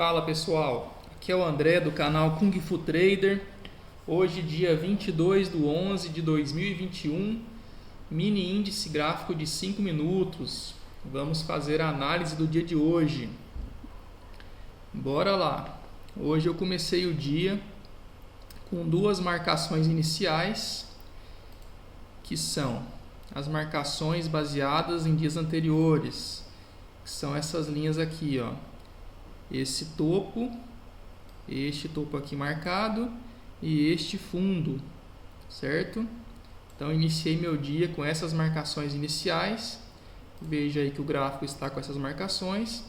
Fala pessoal, aqui é o André do canal Kung Fu Trader. Hoje dia 22/11/2021, mini índice gráfico de 5 minutos. Vamos fazer a análise do dia de hoje. Bora lá. Hoje eu comecei o dia com duas marcações iniciais, que são as marcações baseadas em dias anteriores, que são essas linhas aqui, ó. Este topo aqui marcado e este fundo, certo? Então iniciei meu dia com essas marcações iniciais. Veja aí que o gráfico está com essas marcações.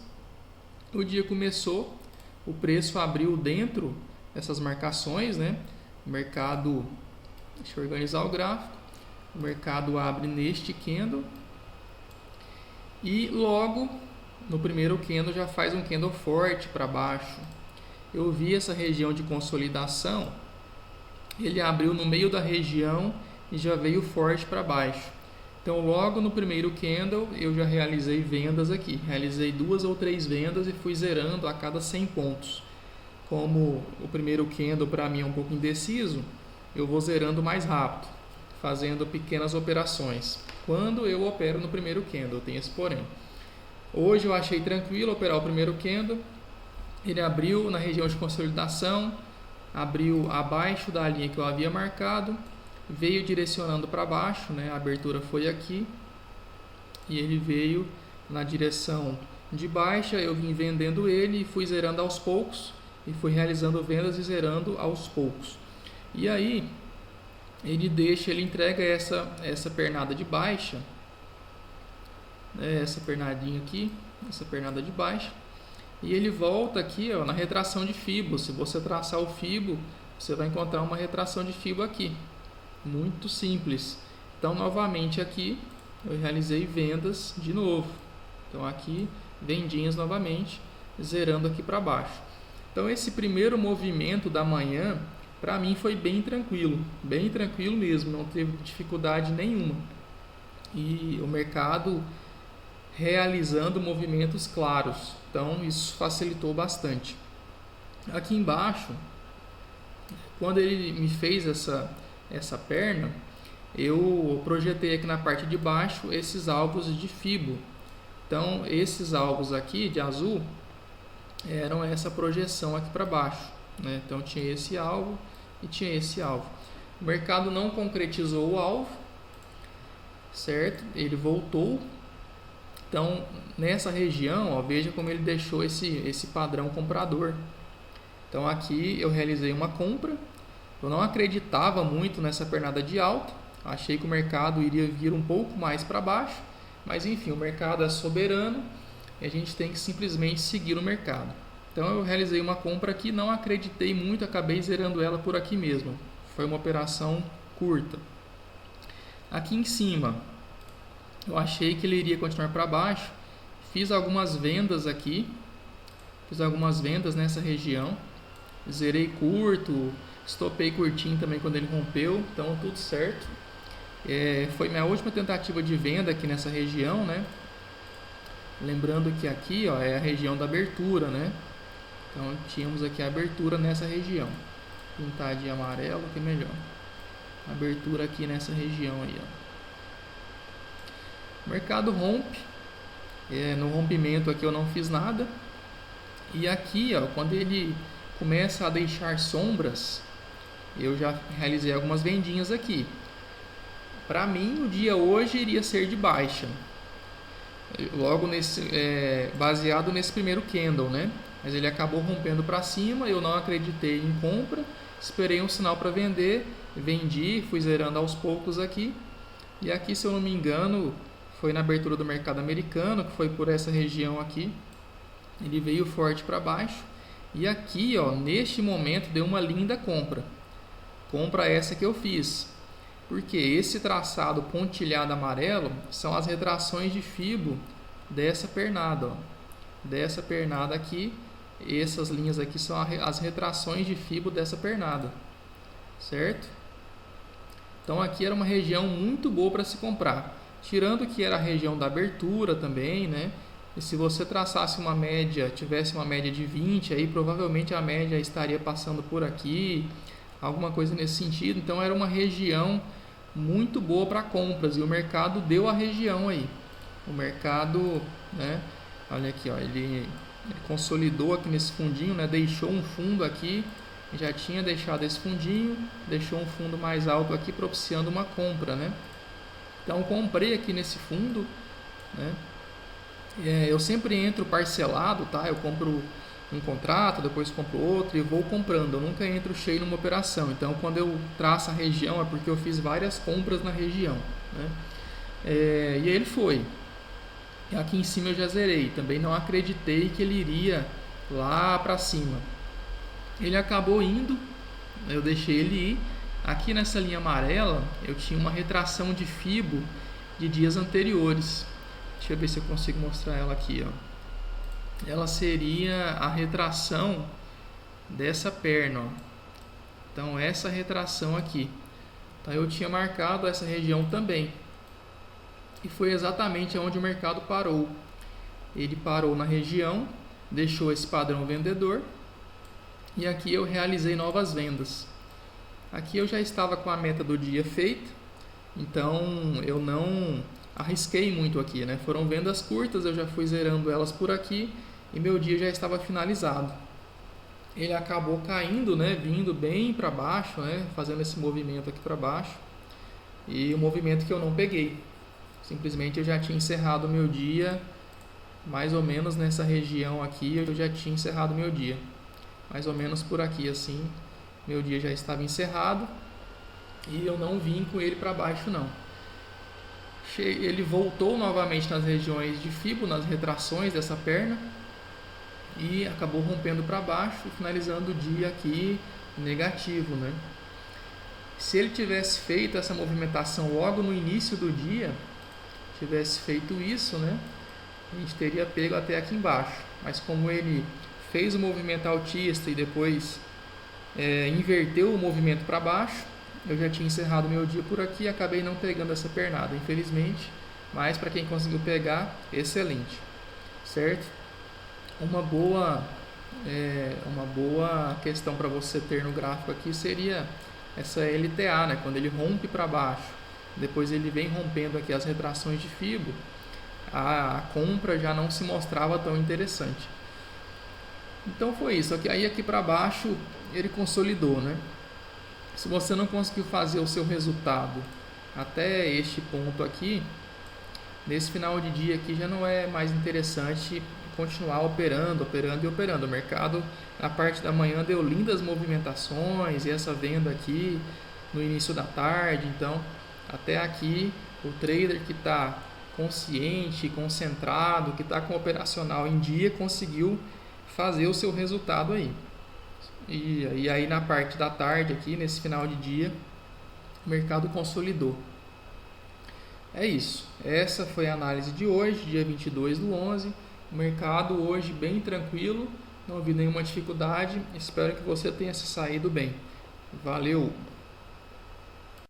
O dia começou, o preço abriu dentro dessas marcações, né? O mercado, deixa eu organizar o gráfico. O mercado abre neste candle e logo no primeiro candle já faz um candle forte para baixo. Eu vi essa região de consolidação, ele abriu no meio da região e já veio forte para baixo. Então logo no primeiro candle eu já realizei vendas aqui, realizei 2 ou 3 vendas e fui zerando a cada 100 pontos. Como o primeiro candle para mim é um pouco indeciso, eu vou zerando mais rápido, fazendo pequenas operações. Quando eu opero no primeiro candle, tem esse porém. Hoje eu achei tranquilo operar o primeiro candle. Ele abriu na região de consolidação, abriu abaixo da linha que eu havia marcado, veio direcionando para baixo, né? A abertura foi aqui e ele veio na direção de baixa. Eu vim vendendo ele e fui zerando aos poucos e fui realizando vendas e zerando aos poucos. E aí ele entrega essa pernada de baixa, essa pernadinha aqui, essa pernada de baixa, e ele volta aqui, ó, na retração de Fibo. Se você traçar o Fibo, você vai encontrar uma retração de Fibo aqui, muito simples. Então novamente aqui eu realizei vendas de novo, então aqui vendinhas novamente, zerando aqui para baixo. Então esse primeiro movimento da manhã para mim foi bem tranquilo mesmo, não teve dificuldade nenhuma, e o mercado realizando movimentos claros, então isso facilitou bastante. Aqui embaixo, quando ele me fez essa perna, eu projetei aqui na parte de baixo esses alvos de Fibo. Então esses alvos aqui de azul eram essa projeção aqui para baixo, né? Então tinha esse alvo e tinha esse alvo. O mercado não concretizou o alvo, certo? Ele voltou. Então, nessa região, ó, veja como ele deixou esse padrão comprador. Então, aqui eu realizei uma compra. Eu não acreditava muito nessa pernada de alta. Achei que o mercado iria vir um pouco mais para baixo. Mas, enfim, o mercado é soberano e a gente tem que simplesmente seguir o mercado. Então, eu realizei uma compra aqui, não acreditei muito, acabei zerando ela por aqui mesmo. Foi uma operação curta. Aqui em cima, eu achei que ele iria continuar para baixo, fiz algumas vendas aqui, fiz algumas vendas nessa região, zerei curto, estopei curtinho também quando ele rompeu, então tudo certo. Foi minha última tentativa de venda aqui nessa região, né? Lembrando que aqui, ó, é a região da abertura, né? Então tínhamos aqui a abertura nessa região, pintar de amarelo que é melhor, abertura aqui nessa região aí, ó. O mercado rompe, no rompimento aqui eu não fiz nada, e aqui, ó, quando ele começa a deixar sombras, eu já realizei algumas vendinhas aqui. Para mim o dia hoje iria ser de baixa, logo baseado nesse primeiro candle, né? Mas ele acabou rompendo para cima, eu não acreditei em compra, esperei um sinal para vender, vendi, fui zerando aos poucos aqui, e aqui, se eu não me engano, foi na abertura do mercado americano, que foi por essa região aqui, ele veio forte para baixo, e aqui, ó, neste momento deu uma linda compra essa que eu fiz, porque esse traçado pontilhado amarelo são as retrações de Fibo dessa pernada, ó, dessa pernada aqui. Essas linhas aqui são as retrações de Fibo dessa pernada, certo? Então aqui era uma região muito boa para se comprar. Tirando que era a região da abertura também, né? E se você traçasse uma média, tivesse uma média de 20, aí provavelmente a média estaria passando por aqui, alguma coisa nesse sentido. Então era uma região muito boa para compras e o mercado deu a região aí. O mercado, né? Olha aqui, ó, ele consolidou aqui nesse fundinho, né? Deixou um fundo aqui, já tinha deixado esse fundinho, deixou um fundo mais alto aqui propiciando uma compra, né? Então comprei aqui nesse fundo, né? Eu sempre entro parcelado, tá? Eu compro um contrato, depois compro outro e vou comprando. Eu nunca entro cheio numa operação. Então, quando eu traço a região, é porque eu fiz várias compras na região, né? E aí ele foi. E aqui em cima eu já zerei. Também não acreditei que ele iria lá para cima. Ele acabou indo, eu deixei ele ir. Aqui nessa linha amarela, eu tinha uma retração de FIBO de dias anteriores. Deixa eu ver se eu consigo mostrar ela aqui, ó. Ela seria a retração dessa perna, ó. Então essa retração aqui. Então eu tinha marcado essa região também. E foi exatamente onde o mercado parou. Ele parou na região, deixou esse padrão vendedor. E aqui eu realizei novas vendas. Aqui eu já estava com a meta do dia feita. Então eu não arrisquei muito aqui, né? Foram vendas curtas, eu já fui zerando elas por aqui e meu dia já estava finalizado. Ele acabou caindo, né? Vindo bem para baixo, né? Fazendo esse movimento aqui para baixo. E o movimento que eu não peguei. Simplesmente eu já tinha encerrado o meu dia, mais ou menos nessa região aqui, eu já tinha encerrado o meu dia. Mais ou menos por aqui assim, meu dia já estava encerrado e eu não vim com ele para baixo não. Ele voltou novamente nas regiões de FIBO, nas retrações dessa perna e acabou rompendo para baixo, finalizando o dia aqui negativo, né? Se ele tivesse feito essa movimentação logo no início do dia, tivesse feito isso, né, a gente teria pego até aqui embaixo. Mas como ele fez o movimento altista e depois inverteu o movimento para baixo, eu já tinha encerrado meu dia por aqui e acabei não pegando essa pernada, infelizmente. Mas para quem conseguiu pegar, excelente, certo? Uma boa questão para você ter no gráfico aqui seria essa LTA, né? Quando ele rompe para baixo, depois ele vem rompendo aqui as retrações de FIBO, a compra já não se mostrava tão interessante. Então foi isso. Aí aqui para baixo ele consolidou, né? Se você não conseguiu fazer o seu resultado até este ponto aqui, nesse final de dia aqui já não é mais interessante continuar operando. O mercado, na parte da manhã, deu lindas movimentações e essa venda aqui no início da tarde. Então, até aqui, o trader que está consciente, concentrado, que está com o operacional em dia, conseguiu fazer o seu resultado aí. E aí na parte da tarde aqui, nesse final de dia, o mercado consolidou. É isso. Essa foi a análise de hoje, dia 22/11. O mercado hoje bem tranquilo, não vi nenhuma dificuldade. Espero que você tenha se saído bem. Valeu!